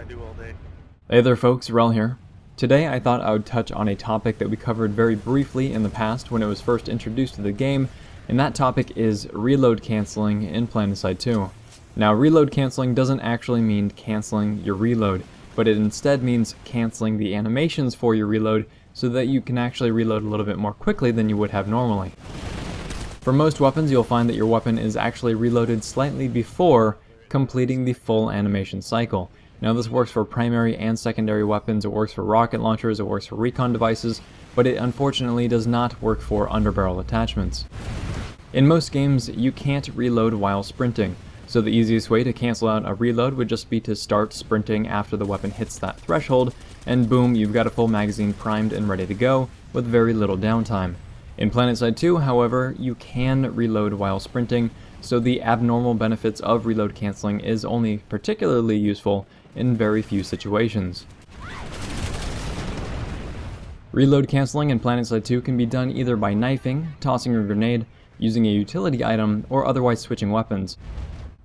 do all day. Hey there folks, Rel here. Today I thought I would touch on a topic that we covered very briefly in the past when it was first introduced to the game, and that topic is reload canceling in PlanetSide 2. Now reload canceling doesn't actually mean canceling your reload, but it instead means canceling the animations for your reload so that you can actually reload a little bit more quickly than you would have normally. For most weapons, you'll find that your weapon is actually reloaded slightly before completing the full animation cycle. Now this works for primary and secondary weapons, it works for rocket launchers, it works for recon devices, but it unfortunately does not work for underbarrel attachments. In most games, you can't reload while sprinting, so the easiest way to cancel out a reload would just be to start sprinting after the weapon hits that threshold, and boom, you've got a full magazine primed and ready to go with very little downtime. In PlanetSide 2, however, you can reload while sprinting, so the abnormal benefits of reload canceling is only particularly useful in very few situations. Reload canceling in PlanetSide 2 can be done either by knifing, tossing a grenade, using a utility item, or otherwise switching weapons.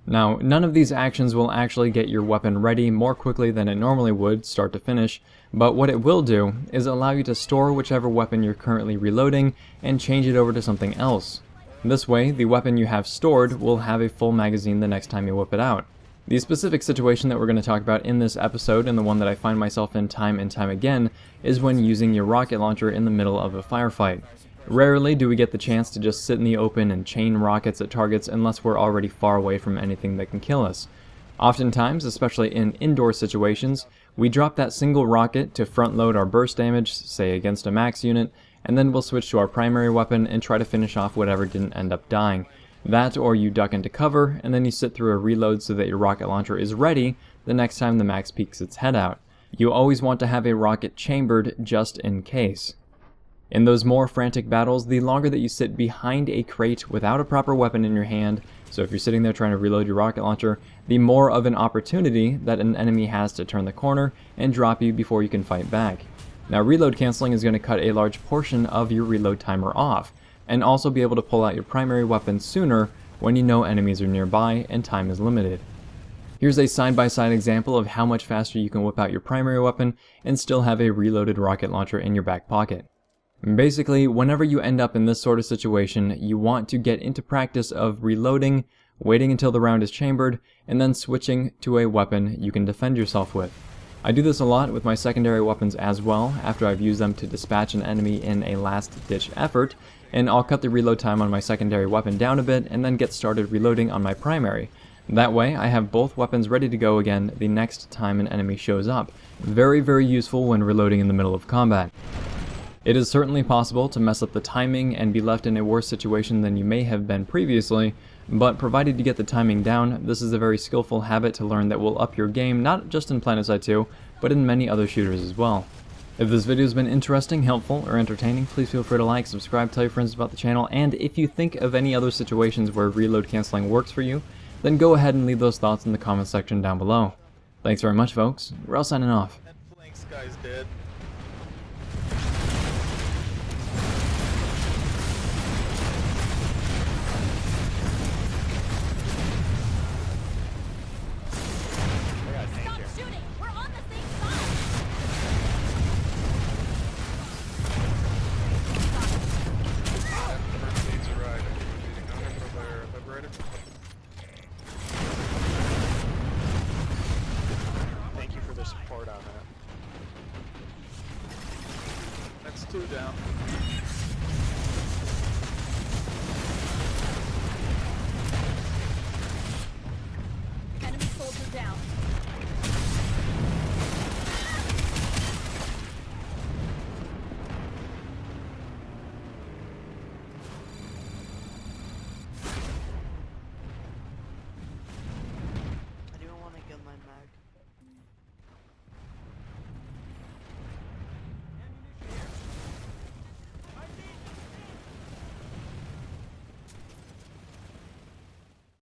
Now, none of these actions will actually get your weapon ready more quickly than it normally would, start to finish, but what it will do is allow you to store whichever weapon you're currently reloading and change it over to something else. This way, the weapon you have stored will have a full magazine the next time you whip it out. The specific situation that we're going to talk about in this episode, and the one that I find myself in time and time again, is when using your rocket launcher in the middle of a firefight. Rarely do we get the chance to just sit in the open and chain rockets at targets unless we're already far away from anything that can kill us. Oftentimes, especially in indoor situations, we drop that single rocket to front load our burst damage, say against a max unit, and then we'll switch to our primary weapon and try to finish off whatever didn't end up dying. That, or you duck into cover, and then you sit through a reload so that your rocket launcher is ready the next time the max peeks its head out. You always want to have a rocket chambered just in case. In those more frantic battles, the longer that you sit behind a crate without a proper weapon in your hand, so if you're sitting there trying to reload your rocket launcher, the more of an opportunity that an enemy has to turn the corner and drop you before you can fight back. Now reload canceling is going to cut a large portion of your reload timer off, and also be able to pull out your primary weapon sooner when you know enemies are nearby and time is limited. Here's a side-by-side example of how much faster you can whip out your primary weapon and still have a reloaded rocket launcher in your back pocket. Basically, whenever you end up in this sort of situation, you want to get into practice of reloading, waiting until the round is chambered, and then switching to a weapon you can defend yourself with. I do this a lot with my secondary weapons as well, after I've used them to dispatch an enemy in a last-ditch effort, and I'll cut the reload time on my secondary weapon down a bit and then get started reloading on my primary. That way, I have both weapons ready to go again the next time an enemy shows up. Very, very useful when reloading in the middle of combat. It is certainly possible to mess up the timing and be left in a worse situation than you may have been previously, but provided you get the timing down, this is a very skillful habit to learn that will up your game not just in PlanetSide 2, but in many other shooters as well. If this video has been interesting, helpful, or entertaining, please feel free to like, subscribe, tell your friends about the channel, and if you think of any other situations where reload canceling works for you, then go ahead and leave those thoughts in the comment section down below. Thanks very much, folks. We're all signing off. That flanks guy's dead. Stop shooting! We're on the same side! First needs a ride. Leading on it for their liberator. Thank you for the support on that. That's 2 down.